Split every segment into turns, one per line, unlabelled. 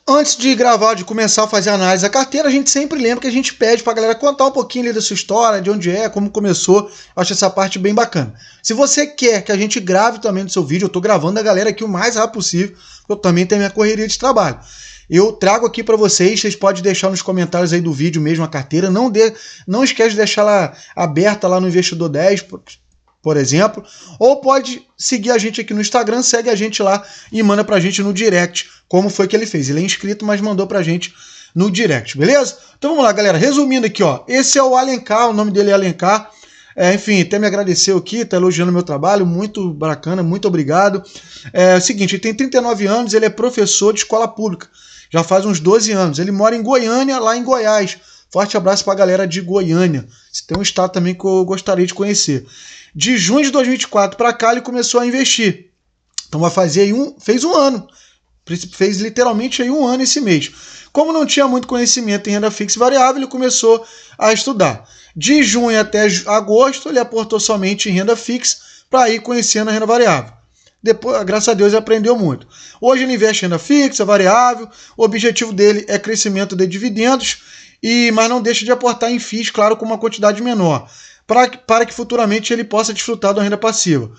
Antes de gravar, de começar a fazer a análise da carteira, a gente sempre lembra que a gente pede para a galera contar um pouquinho ali da sua história, de onde é, como começou. Eu acho essa parte bem bacana. Se você quer que a gente grave também no seu vídeo, eu estou gravando a galera aqui o mais rápido possível, porque eu também tenho minha correria de trabalho. Eu trago aqui para vocês podem deixar nos comentários aí do vídeo mesmo a carteira. Não esquece de deixar ela aberta lá no Investidor 10, por exemplo, ou pode seguir a gente aqui no Instagram, segue a gente lá e manda pra gente no direct como foi que ele fez. Ele é inscrito, mas mandou pra gente no direct, beleza? Então vamos lá, galera, resumindo aqui, ó, esse é o Alencar, o nome dele é Alencar, enfim, até me agradeceu aqui, tá elogiando o meu trabalho, muito bacana, muito obrigado. É o seguinte, ele tem 39 anos, ele é professor de escola pública, já faz uns 12 anos, ele mora em Goiânia, lá em Goiás. Forte abraço pra galera de Goiânia, tem um estado também que eu gostaria de conhecer. De junho de 2024 para cá ele começou a investir. Então vai fazer aí fez um ano. Fez literalmente aí um ano esse mês. Como não tinha muito conhecimento em renda fixa e variável, ele começou a estudar. De junho até agosto ele aportou somente em renda fixa para ir conhecendo a renda variável. Depois, graças a Deus, ele aprendeu muito. Hoje ele investe em renda fixa, variável. O objetivo dele é crescimento de dividendos, mas não deixa de aportar em FIIs, claro, com uma quantidade menor, para que futuramente ele possa desfrutar da renda passiva.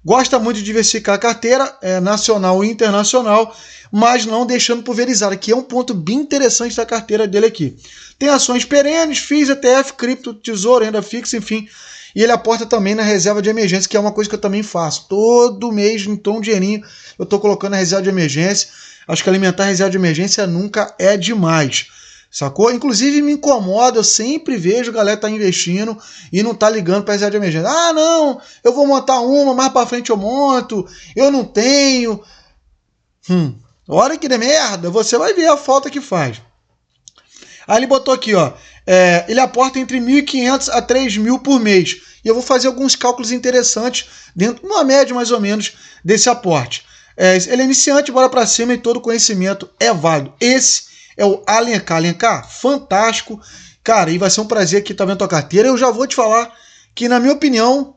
Gosta muito de diversificar a carteira, nacional e internacional, mas não deixando pulverizada, que é um ponto bem interessante da carteira dele aqui. Tem ações perenes, FIIs, ETF, cripto, tesouro, renda fixa, enfim. E ele aporta também na reserva de emergência, que é uma coisa que eu também faço. Todo mês, então um dinheirinho, eu estou colocando na reserva de emergência. Acho que alimentar a reserva de emergência nunca é demais. Sacou? Inclusive me incomoda, eu sempre vejo a galera tá investindo e não tá ligando para reserva de emergência. Ah, não, eu vou montar uma, mais para frente eu monto, eu não tenho. Hora que der merda, você vai ver a falta que faz. Aí ele botou aqui, ó, ele aporta entre 1.500 a 3.000 por mês. E eu vou fazer alguns cálculos interessantes dentro de uma média mais ou menos desse aporte. Ele é iniciante, bora para cima e todo conhecimento é válido. Esse é o Alencar. Alencar, fantástico. Cara, e vai ser um prazer aqui estar vendo a tua carteira. Eu já vou te falar que, na minha opinião,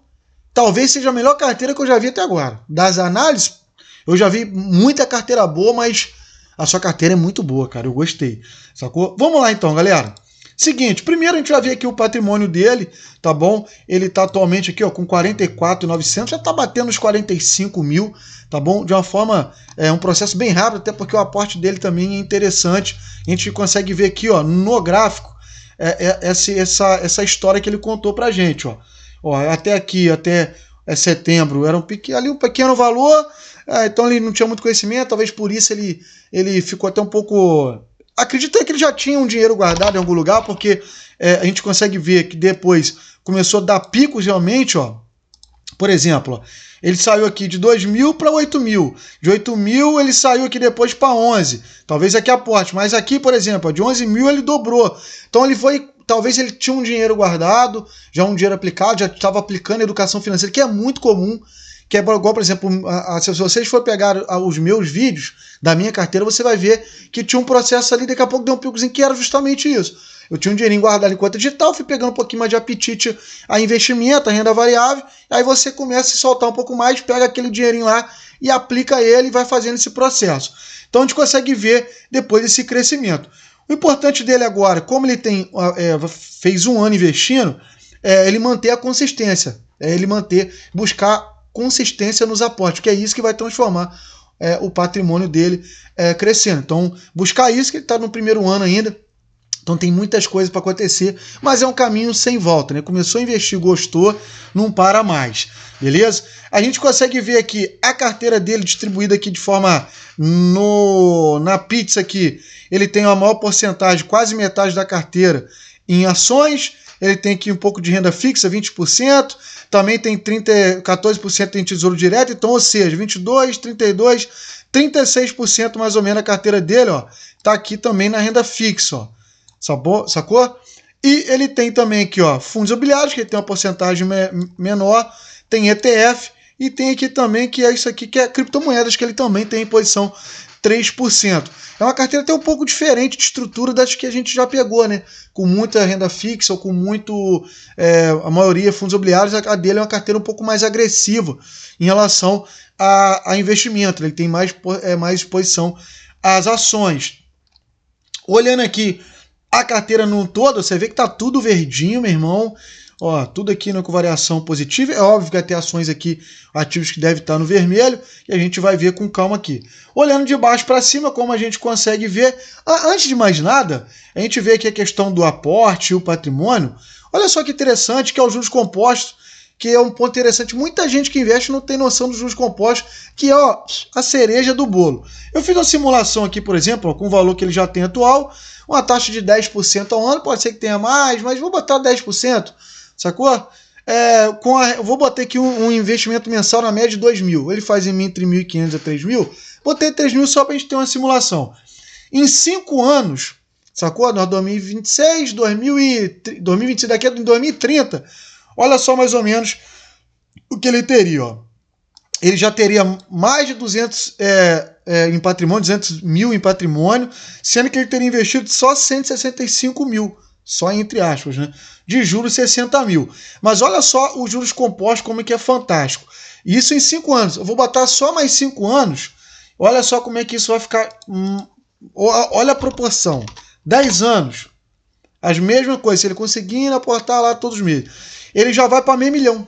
talvez seja a melhor carteira que eu já vi até agora. Das análises, eu já vi muita carteira boa, mas a sua carteira é muito boa, cara. Eu gostei. Sacou? Vamos lá então, galera. Seguinte, primeiro a gente vai ver aqui o patrimônio dele, tá bom? Ele tá atualmente aqui, ó, com 44.900, já tá batendo os 45 mil, tá bom? De uma forma, um processo bem rápido, até porque o aporte dele também é interessante. A gente consegue ver aqui, ó, no gráfico, essa história que ele contou pra gente, ó. Até aqui, até setembro, era um pequeno valor, então ele não tinha muito conhecimento, talvez por isso ele ficou até um pouco... Acredito que ele já tinha um dinheiro guardado em algum lugar, porque a gente consegue ver que depois começou a dar picos realmente, ó. Por exemplo, ó, ele saiu aqui de 2.000 para 8.000. De 8.000 ele saiu aqui depois para 11. Talvez aqui aporte, mas aqui, por exemplo, ó, de 11.000 ele dobrou. Então ele foi... Talvez ele tinha um dinheiro guardado, já um dinheiro aplicado, já estava aplicando educação financeira, que é muito comum. Que é igual, por exemplo, se vocês for pegar os meus vídeos da minha carteira, você vai ver que tinha um processo ali, daqui a pouco deu um picozinho, que era justamente isso. Eu tinha um dinheirinho guardado em conta digital, fui pegando um pouquinho mais de apetite a investimento, a renda variável, aí você começa a soltar um pouco mais, pega aquele dinheirinho lá e aplica ele e vai fazendo esse processo. Então a gente consegue ver depois esse crescimento. O importante dele agora, como ele fez um ano investindo, ele manter a consistência, buscar consistência nos aportes, que é isso que vai transformar o patrimônio dele crescendo. Então, buscar isso, que ele está no primeiro ano ainda, então tem muitas coisas para acontecer, mas é um caminho sem volta, né? Começou a investir, gostou, não para mais, beleza? A gente consegue ver aqui a carteira dele distribuída aqui de forma na pizza aqui, ele tem a maior porcentagem, quase metade da carteira em ações. Ele tem aqui um pouco de renda fixa, 20%, também tem 14% em tesouro direto, então, ou seja, 22%, 32%, 36% mais ou menos a carteira dele, ó, tá aqui também na renda fixa, ó, sacou? E ele tem também aqui, ó, fundos imobiliários, que ele tem uma porcentagem menor, tem ETF, e tem aqui também, que é isso aqui, que é criptomoedas, que ele também tem em posição 3%. É uma carteira até um pouco diferente de estrutura das que a gente já pegou, né? Com muita renda fixa ou com a maioria fundos imobiliários, a dele é uma carteira um pouco mais agressiva em relação a investimento. Ele tem mais exposição às ações. Olhando aqui a carteira no todo, você vê que tá tudo verdinho, meu irmão. Ó, tudo aqui com variação positiva. É óbvio que vai ter ações aqui, ativos que devem estar no vermelho, e a gente vai ver com calma aqui. Olhando de baixo para cima, como a gente consegue ver, antes de mais nada, a gente vê aqui a questão do aporte e o patrimônio. Olha só que interessante, que é os juros compostos, que é um ponto interessante. Muita gente que investe não tem noção dos juros compostos, que é ó, a cereja do bolo. Eu fiz uma simulação aqui, por exemplo, ó, com o valor que ele já tem atual, uma taxa de 10% ao ano, pode ser que tenha mais, mas vou botar 10%. Sacou? Eu vou botar aqui um investimento mensal na média de 2 mil. Ele faz em mim entre 1.500 a 3 mil. Botei 3 mil só para a gente ter uma simulação. Em 5 anos, sacou? Nós 2026, 2026, daqui a 2030. Olha só mais ou menos o que ele teria. Ó. Ele já teria mais de 200 em patrimônio, 200 mil em patrimônio, sendo que ele teria investido só 165 mil. Só entre aspas, né? De juros 60 mil. Mas olha só os juros compostos, como é que é fantástico. Isso em 5 anos. Eu vou botar só mais 5 anos. Olha só como é que isso vai ficar. Olha a proporção. 10 anos. As mesmas coisas. Se ele conseguir aportar lá todos os meses. Ele já vai para meio milhão.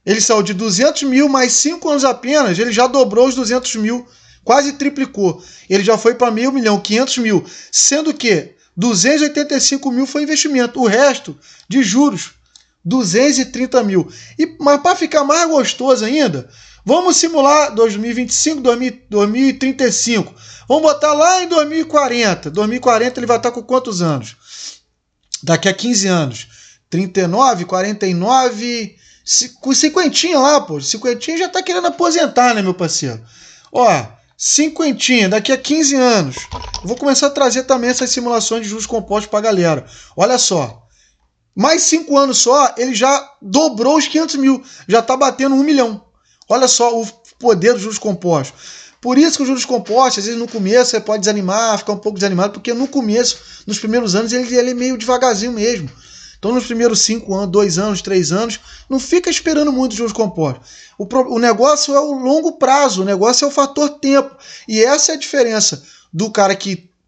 Ele saiu de 200 mil, mais 5 anos apenas, ele já dobrou os 200 mil. Quase triplicou. Ele já foi para meio milhão, 500 mil. Sendo que 285 mil foi investimento, o resto de juros, 230 mil. Mas para ficar mais gostoso ainda, vamos simular 2025, 2035. Vamos botar lá em 2040. 2040 ele vai estar com quantos anos? Daqui a 15 anos. 39, 49, com 50 lá, pô. 50 já está querendo aposentar, né, meu parceiro? Ó, 50, daqui a 15 anos. Vou começar a trazer também essas simulações de juros compostos para a galera. Olha só. Mais 5 anos só, ele já dobrou os 500 mil. Já está batendo 1 milhão. Olha só o poder dos juros compostos. Por isso que os juros compostos, às vezes no começo você pode desanimar, ficar um pouco desanimado, porque no começo, nos primeiros anos, ele é meio devagarzinho mesmo. Então, nos primeiros 5 anos, 2 anos, 3 anos, não fica esperando muito os juros compostos. O negócio é o longo prazo, o negócio é o fator tempo. E essa é a diferença do cara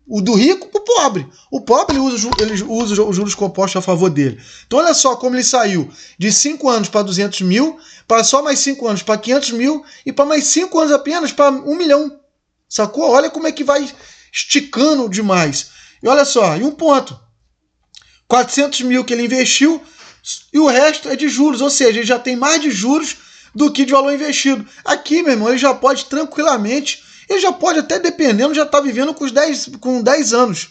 do rico para o pobre. O pobre ele usa os juros compostos a favor dele. Então, olha só como ele saiu de 5 anos para 200 mil, para só mais 5 anos para 500 mil e para mais 5 anos apenas para 1 milhão. Sacou? Olha como é que vai esticando demais. E olha só, e um ponto. 400 mil que ele investiu e o resto é de juros, ou seja, ele já tem mais de juros do que de valor investido. Aqui, meu irmão, ele já pode tranquilamente, ele já pode até dependendo, já está vivendo com 10 anos.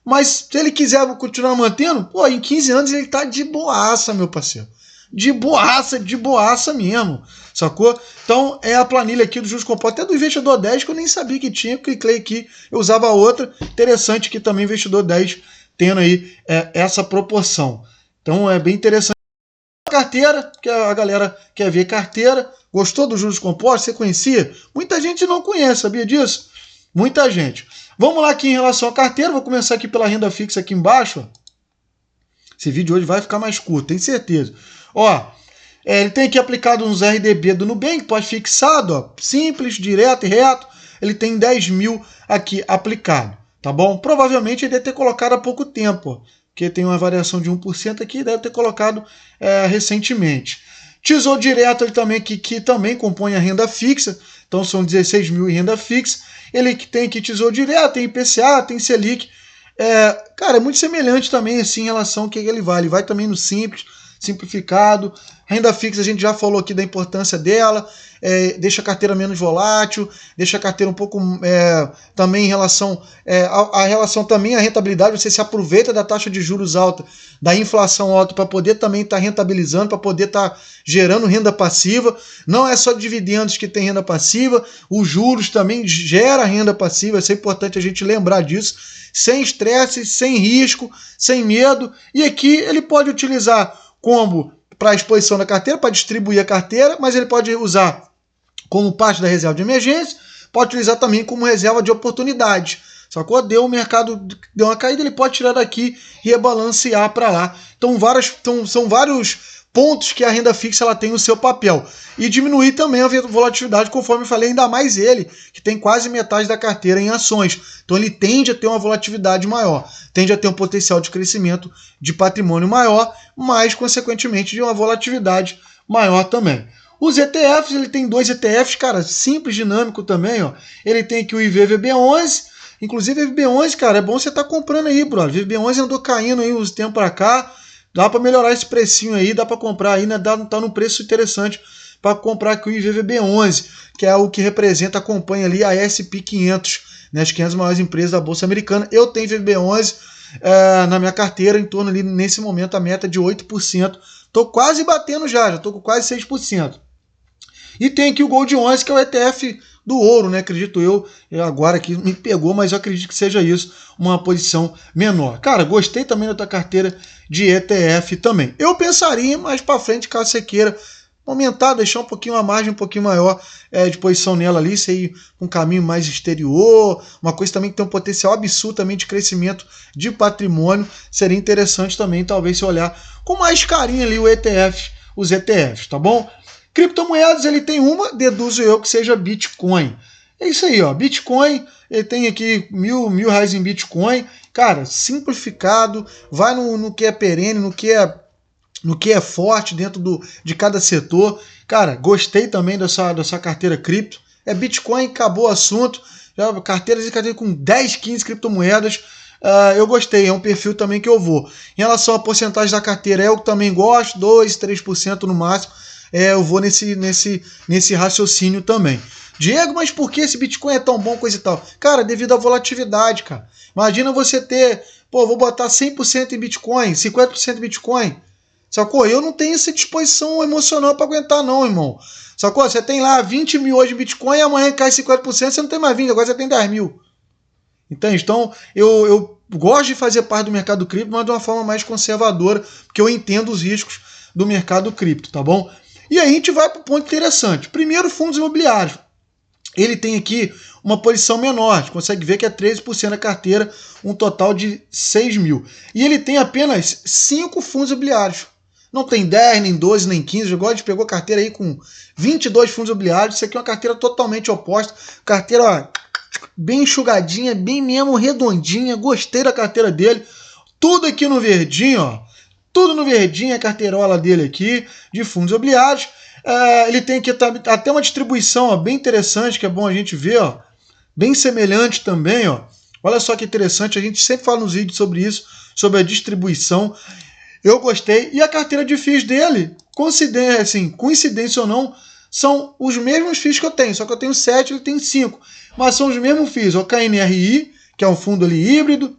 Mas se ele quiser continuar mantendo, pô, em 15 anos ele está de boaça, meu parceiro. De boaça mesmo, sacou? Então é a planilha aqui do juros compostos, até do investidor 10, que eu nem sabia que tinha, cliquei aqui, eu usava outra, interessante que também investidor 10 tendo aí essa proporção. Então é bem interessante. A carteira, que a galera quer ver carteira, gostou dos juros compostos? Você conhecia? Muita gente não conhece, sabia disso? Muita gente. Vamos lá aqui em relação à carteira, vou começar aqui pela renda fixa aqui embaixo. Ó. Esse vídeo hoje vai ficar mais curto, tenho certeza. Ó, ele tem aqui aplicado uns RDB do Nubank, pós-fixado, ó, simples, direto e reto. Ele tem 10 mil aqui aplicado. Tá bom? Provavelmente ele deve ter colocado há pouco tempo, ó, porque tem uma variação de 1% aqui, deve ter colocado recentemente. Tesouro Direto ele também, que também compõe a renda fixa, então são 16 mil em renda fixa. Ele que tem aqui Tesouro Direto, tem IPCA, tem Selic. Cara, é muito semelhante também assim, em relação ao que ele vai. Ele vai também no simples, simplificado. Renda fixa a gente já falou aqui da importância dela. Deixa a carteira menos volátil, deixa a carteira um pouco também em relação a relação também à rentabilidade, você se aproveita da taxa de juros alta, da inflação alta para poder também estar rentabilizando, para poder estar gerando renda passiva. Não é só dividendos que tem renda passiva, os juros também gera renda passiva, isso é importante a gente lembrar disso, sem estresse, sem risco, sem medo. E aqui ele pode utilizar como para a exposição da carteira, para distribuir a carteira, mas ele pode usar como parte da reserva de emergência, pode utilizar também como reserva de oportunidade. Sacou? O mercado deu uma caída, ele pode tirar daqui e rebalancear para lá. Então, são vários pontos que a renda fixa ela tem o seu papel. E diminuir também a volatilidade, conforme eu falei, ainda mais ele, que tem quase metade da carteira em ações. Então ele tende a ter uma volatilidade maior, tende a ter um potencial de crescimento de patrimônio maior, mas, consequentemente, de uma volatilidade maior também. Os ETFs, ele tem 2 ETFs, cara, simples, dinâmico também, ó. Ele tem aqui o IVVB11, inclusive o IVVB11, cara, é bom você estar comprando aí, brother. O IVVB11 andou caindo aí uns tempos pra cá, dá para melhorar esse precinho aí, dá para comprar aí, né? Tá num preço interessante para comprar aqui o IVVB11, que é o que representa, acompanha ali a S&P 500, né? As 500 maiores empresas da Bolsa Americana. Eu tenho IVVB11 na minha carteira, em torno ali, nesse momento, a meta de 8%. Tô quase batendo já tô com quase 6%. E tem aqui o Gold 11, que é o ETF do ouro, né? Acredito eu, agora aqui me pegou, mas eu acredito que seja isso, uma posição menor. Cara, gostei também da tua carteira de ETF também. Eu pensaria mais para frente, caso você queira aumentar, deixar um pouquinho a margem um pouquinho maior de posição nela ali, você ir um caminho mais exterior, uma coisa também que tem um potencial absurdo também de crescimento de patrimônio, seria interessante também, talvez, se olhar com mais carinho ali os ETFs, tá bom? Criptomoedas, ele tem uma, deduzo eu que seja Bitcoin. É isso aí, ó. Bitcoin, ele tem aqui mil reais em Bitcoin. Cara, simplificado, vai no que é perene, no que é forte dentro de cada setor. Cara, gostei também dessa carteira cripto. É Bitcoin, acabou o assunto. Já carteira com 10, 15 criptomoedas. Eu gostei, é um perfil também que eu vou. Em relação à porcentagem da carteira, eu também gosto, 2, 3% no máximo. Eu vou nesse raciocínio também. Diego, mas por que esse Bitcoin é tão bom, coisa e tal? Cara, devido à volatilidade, cara. Imagina você ter, vou botar 100% em Bitcoin, 50% em Bitcoin. Sacou? Eu não tenho essa disposição emocional para aguentar não, irmão. Sacou? Você tem lá 20 mil hoje em Bitcoin e amanhã cai 50%, você não tem mais 20, agora você tem 10 mil. Entende? Então, eu gosto de fazer parte do mercado cripto, mas de uma forma mais conservadora, porque eu entendo os riscos do mercado cripto, tá bom? E aí a gente vai para o ponto interessante. Primeiro, fundos imobiliários. Ele tem aqui uma posição menor, a gente consegue ver que é 13% da carteira, um total de 6 mil. E ele tem apenas 5 fundos imobiliários. Não tem 10, nem 12, nem 15. Agora a gente pegou a carteira aí com 22 fundos imobiliários. Isso aqui é uma carteira totalmente oposta. Carteira, ó, bem enxugadinha, bem mesmo redondinha. Gostei da carteira dele. Tudo aqui no verdinho, ó. Tudo no verdinho, a carteirola dele aqui, de fundos imobiliários. Ele tem aqui até uma distribuição, ó, bem interessante, que é bom a gente ver, ó, bem semelhante também. Ó. Olha só que interessante, a gente sempre fala nos vídeos sobre isso, sobre a distribuição. Eu gostei. E a carteira de FIIs dele, coincidência ou não, são os mesmos FIIs que eu tenho, só que eu tenho 7, ele tem 5. Mas são os mesmos FIIs, o KNRI, que é um fundo ali híbrido,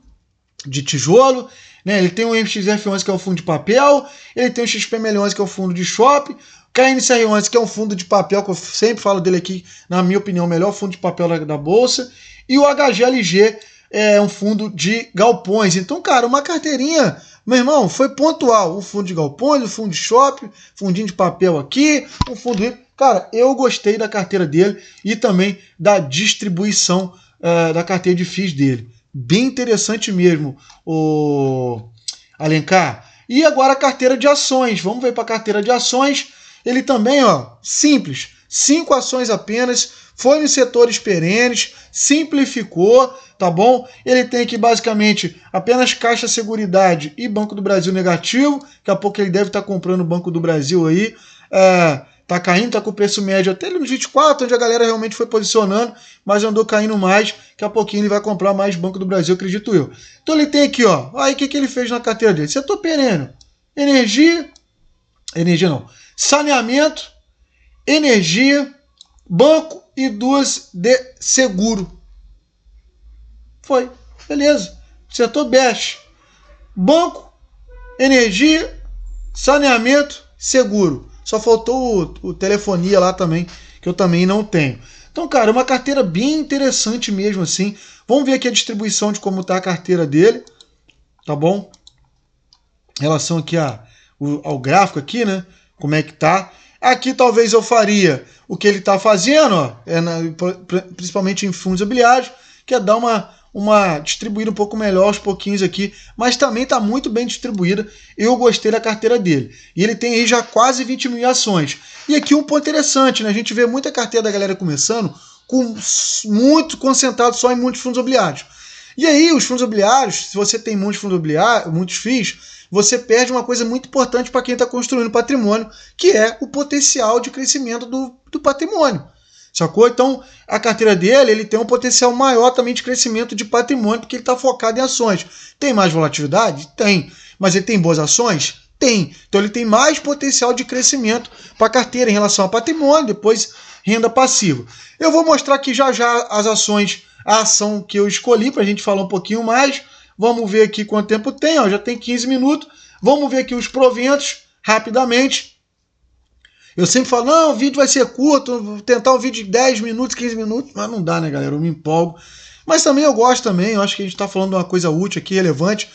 de tijolo, né? Ele tem o MXF11, que é um fundo de papel, ele tem o XPML11, que é um fundo de shopping, o KNCR11, que é um fundo de papel, que eu sempre falo dele aqui, na minha opinião, o melhor fundo de papel da Bolsa, e o HGLG é um fundo de galpões. Então, cara, uma carteirinha, meu irmão, foi pontual. Um fundo de galpões, um fundo de shopping, fundinho de papel aqui, um fundo... Cara, eu gostei da carteira dele e também da distribuição da carteira de FIIs dele. Bem interessante mesmo, o Alencar. E agora a carteira de ações. Vamos ver para a carteira de ações. Ele também, ó, simples. 5 ações apenas. Foi nos setores perenes. Simplificou, tá bom? Ele tem aqui basicamente apenas Caixa Seguridade e Banco do Brasil negativo. Daqui a pouco ele deve estar comprando o Banco do Brasil aí. Tá caindo, tá com o preço médio até nos 24, onde a galera realmente foi posicionando, mas andou caindo mais. Daqui a pouquinho ele vai comprar mais Banco do Brasil, acredito eu. Então ele tem aqui, ó. Aí o que ele fez na carteira dele? Setor perene. Energia não. Saneamento, energia, banco e 2 de seguro. Foi. Beleza. Setor BES. Banco, energia, saneamento, seguro. Só faltou o telefonia lá também, que eu também não tenho. Então, cara, uma carteira bem interessante mesmo assim. Vamos ver aqui a distribuição de como está a carteira dele, tá bom? Em relação aqui ao gráfico aqui, né? Como é que tá. Aqui talvez eu faria o que ele está fazendo, ó, principalmente em fundos imobiliários, que é dar uma distribuída um pouco melhor aos pouquinhos aqui, mas também está muito bem distribuída. Eu gostei da carteira dele. E ele tem aí já quase 20 mil ações. E aqui um ponto interessante, né? A gente vê muita carteira da galera começando com muito concentrado só em muitos fundos imobiliários. E aí os fundos imobiliários, se você tem muitos fundos imobiliários, muitos FIIs, você perde uma coisa muito importante para quem está construindo patrimônio, que é o potencial de crescimento do patrimônio. Sacou? Então, a carteira dele, ele tem um potencial maior também de crescimento de patrimônio, porque ele está focado em ações. Tem mais volatilidade? Tem. Mas ele tem boas ações? Tem. Então, ele tem mais potencial de crescimento para a carteira em relação a patrimônio, depois renda passiva. Eu vou mostrar aqui já as ações, a ação que eu escolhi, para a gente falar um pouquinho mais. Vamos ver aqui quanto tempo tem, ó, já tem 15 minutos. Vamos ver aqui os proventos, rapidamente. Eu sempre falo, não, o vídeo vai ser curto, vou tentar um vídeo de 10 minutos, 15 minutos, mas não dá, né, galera? Eu me empolgo. Mas também eu gosto também, eu acho que a gente está falando de uma coisa útil aqui, relevante.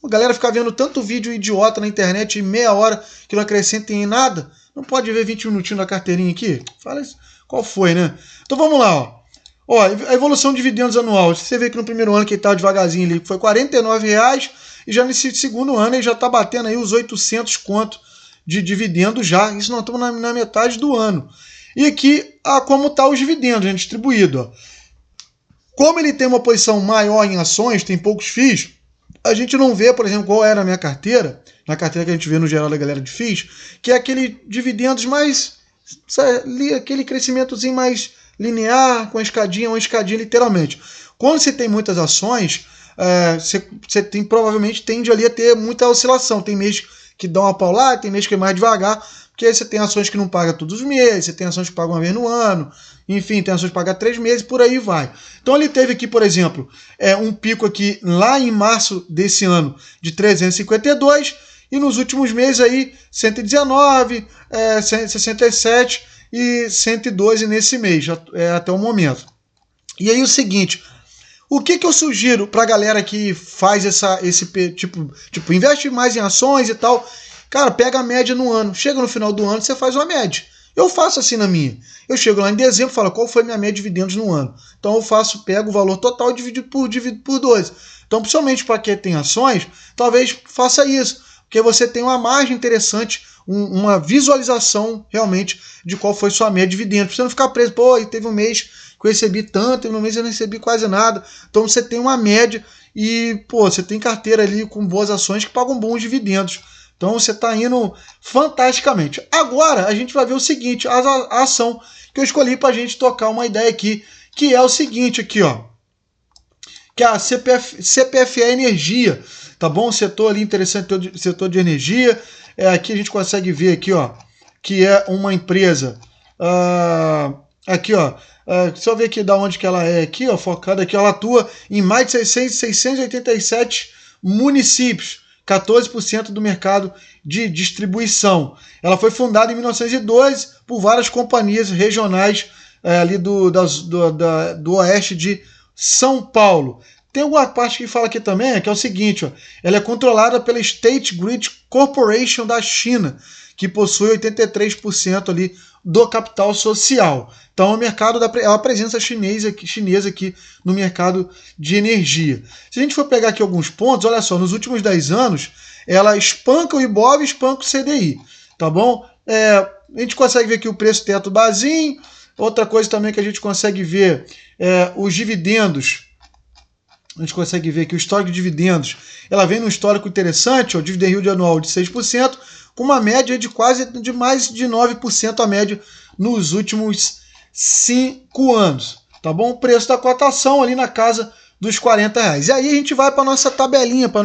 A galera fica vendo tanto vídeo idiota na internet em meia hora que não acrescenta em nada. Não pode ver 20 minutinhos da carteirinha aqui? Fala isso. Qual foi, né? Então vamos lá, ó. Ó, a evolução de dividendos anual. Você vê que no primeiro ano que ele estava devagarzinho ali, foi R$ 49,00, e já nesse segundo ano ele já está batendo aí os 800 conto de dividendo já. Isso nós estamos na metade do ano. E aqui, como está os dividendos, né, distribuído. Ó. Como ele tem uma posição maior em ações, tem poucos FIIs, a gente não vê, por exemplo, qual era a minha carteira, na carteira que a gente vê no geral da galera de FIIs, que é aquele dividendos mais, sabe, aquele crescimentozinho mais linear, com a escadinha, uma escadinha literalmente. Quando você tem muitas ações, você provavelmente tende ali a ter muita oscilação. Tem mês que dá uma paulada, tem mês que é mais devagar, porque aí você tem ações que não pagam todos os meses, você tem ações que pagam uma vez no ano, enfim, tem ações que pagam 3 meses, por aí vai. Então ele teve aqui, por exemplo, um pico aqui lá em março desse ano de 352, e nos últimos meses aí 119, 67 e 112 nesse mês, até o momento. E aí o seguinte, o que eu sugiro para a galera que faz esse tipo, investe mais em ações e tal, cara, pega a média no ano, chega no final do ano, você faz uma média. Eu faço assim na minha. Eu chego lá em dezembro e falo, qual foi a minha média de dividendos no ano? Então eu pego o valor total e divido por 12. Então, principalmente para quem tem ações, talvez faça isso, porque você tem uma margem interessante, uma visualização realmente de qual foi sua média de dividendos. Pra você não ficar preso, pô, teve um mês que eu recebi tanto, teve um mês que eu não recebi quase nada. Então você tem uma média e, pô, você tem carteira ali com boas ações que pagam bons dividendos. Então você está indo fantasticamente. Agora a gente vai ver o seguinte, a ação que eu escolhi para a gente tocar uma ideia aqui, que é o seguinte aqui, ó, que é a CPFE Energia, tá bom? Setor ali interessante, setor de energia. Aqui a gente consegue ver aqui, ó, que é uma empresa, aqui, ó, só ver aqui da onde que ela é aqui, ó, focada aqui, ela atua em mais de 687 municípios, 14% do mercado de distribuição. Ela foi fundada em 1912 por várias companhias regionais ali do oeste de São Paulo. Tem alguma parte que fala aqui também, que é o seguinte, ó, ela é controlada pela State Grid Corporation da China, que possui 83% ali do capital social. Então, o mercado é uma presença chinesa aqui no mercado de energia. Se a gente for pegar aqui alguns pontos, olha só, nos últimos 10 anos, ela espanca o Ibov e espanca o CDI, tá bom? A gente consegue ver aqui o preço teto Bazin. Outra coisa também que a gente consegue ver os dividendos. A gente consegue ver que o histórico de dividendos, ela vem num histórico interessante, o dividend yield anual de 6%, com uma média de mais de 9% a média nos últimos 5 anos, tá bom? O preço da cotação ali na casa dos R$40. E aí a gente vai para nossa tabelinha, para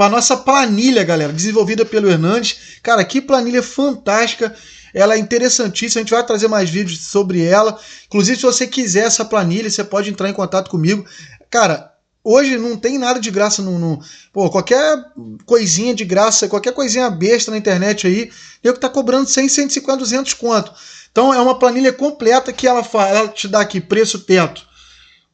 nossa planilha, galera, desenvolvida pelo Hernandes. Cara, que planilha fantástica. Ela é interessantíssima, a gente vai trazer mais vídeos sobre ela. Inclusive, se você quiser essa planilha, você pode entrar em contato comigo. Cara, hoje não tem nada de graça. Pô, qualquer coisinha de graça, qualquer coisinha besta na internet aí, eu que tá cobrando 100, 150, 200 conto. Então, é uma planilha completa que ela te dá aqui preço teto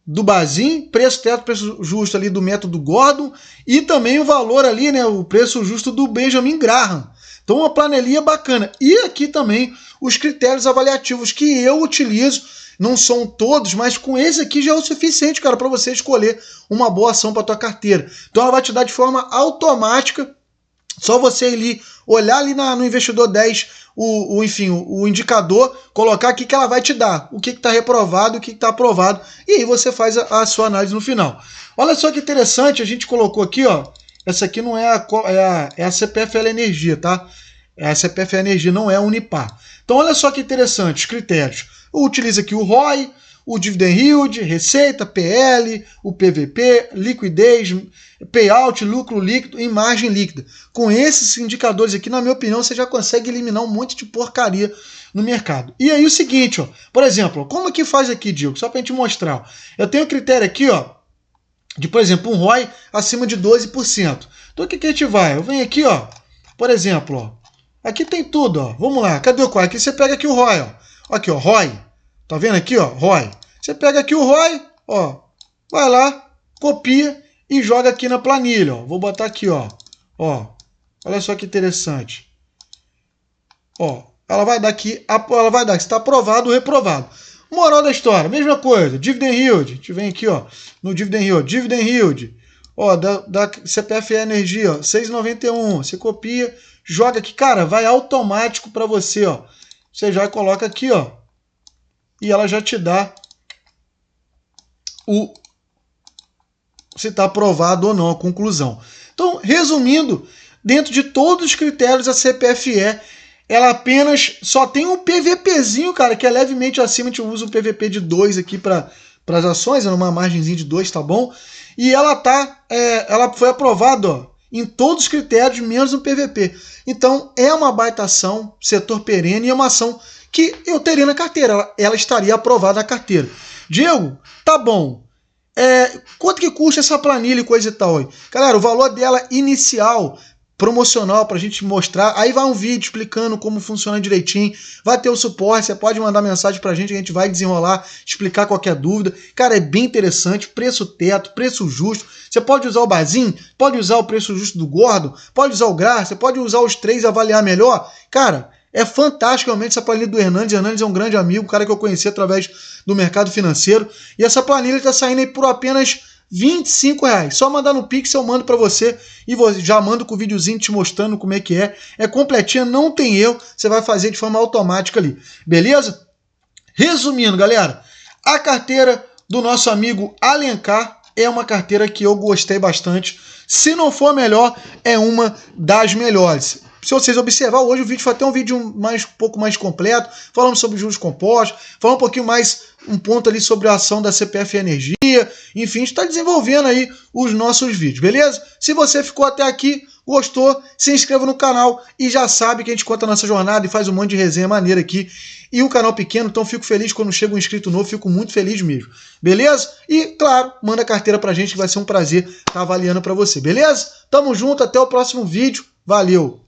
do Bazin, preço teto, preço justo ali do método Gordon e também o valor ali, né, o preço justo do Benjamin Graham. Então Então uma planilha bacana. E aqui também os critérios avaliativos que eu utilizo, não são todos, mas com esse aqui já é o suficiente, cara, para você escolher uma boa ação para tua carteira. Então ela vai te dar de forma automática, só você ali olhar ali no Investidor 10, o indicador, colocar aqui que ela vai te dar, o que está reprovado, o que está aprovado, e aí você faz a sua análise no final. Olha só que interessante, a gente colocou aqui, ó, essa aqui não é a CPFL Energia, tá? A CPFL Energia, não é a Unipar. Então olha só que interessante, os critérios. Utiliza aqui o ROI, o Dividend Yield, receita, PL, o PVP, liquidez, payout, lucro líquido e margem líquida. Com esses indicadores aqui, na minha opinião, você já consegue eliminar um monte de porcaria no mercado. E aí o seguinte, ó, por exemplo, como que faz aqui, Diego? Só para a gente mostrar. Ó. Eu tenho um critério aqui, ó, de, por exemplo, um ROI acima de 12%. Então o que a gente vai? Eu venho aqui, ó, por exemplo, ó, aqui tem tudo, ó. Vamos lá, cadê o ROI? Aqui você pega aqui o ROI, ó. Aqui, ó, ROI. Tá vendo aqui, ó, ROI? Você pega aqui o ROI, ó, vai lá, copia e joga aqui na planilha, ó. Vou botar aqui, ó. Olha só que interessante. Ó, ela vai dar aqui, ela vai dar se está aprovado ou reprovado. Moral da história, mesma coisa, Dividend Yield, a gente vem aqui, ó, no Dividend Yield, ó, da CPFL Energia, ó, 6,91, você copia, joga aqui, cara, vai automático para você, ó. Você já coloca aqui, ó, e ela já te dá se está aprovado ou não a conclusão. Então, resumindo, dentro de todos os critérios, a CPFE, ela apenas só tem um PVPzinho, cara, que é levemente acima. A gente usa um PVP de 2 aqui para as ações, é uma margenzinha de 2, tá bom? E ela ela foi aprovada, ó, em todos os critérios, menos no PVP. Então, é uma baita ação, setor perene, e é uma ação que eu teria na carteira, ela estaria aprovada na carteira. Diego, tá bom. Quanto que custa essa planilha e coisa e tal? Galera, o valor dela inicial, promocional, pra gente mostrar, aí vai um vídeo explicando como funciona direitinho, vai ter o suporte, você pode mandar mensagem pra gente, a gente vai desenrolar, explicar qualquer dúvida. Cara, é bem interessante, preço teto, preço justo, você pode usar o Bazin, pode usar o preço justo do Gordo, pode usar o Grar, você pode usar os três e avaliar melhor. Cara, é fantástico realmente essa planilha do Hernandes. Hernandes é um grande amigo, um cara que eu conheci através do mercado financeiro. E essa planilha está saindo aí por apenas R$25. Só mandar no Pix, eu mando para você e já mando com o videozinho te mostrando como é que é. É completinha, não tem erro, você vai fazer de forma automática ali. Beleza? Resumindo, galera, a carteira do nosso amigo Alencar é uma carteira que eu gostei bastante. Se não for a melhor, é uma das melhores. Se vocês observar, hoje o vídeo foi até um vídeo um pouco mais completo, falando sobre juros compostos, falando um pouquinho mais, um ponto ali sobre a ação da CPF Energia, enfim, a gente está desenvolvendo aí os nossos vídeos, beleza? Se você ficou até aqui, gostou, se inscreva no canal e já sabe que a gente conta a nossa jornada e faz um monte de resenha maneira aqui. E um canal pequeno, então fico feliz quando chega um inscrito novo, fico muito feliz mesmo, beleza? E, claro, manda a carteira pra gente que vai ser um prazer estar avaliando pra você, beleza? Tamo junto, até o próximo vídeo, valeu!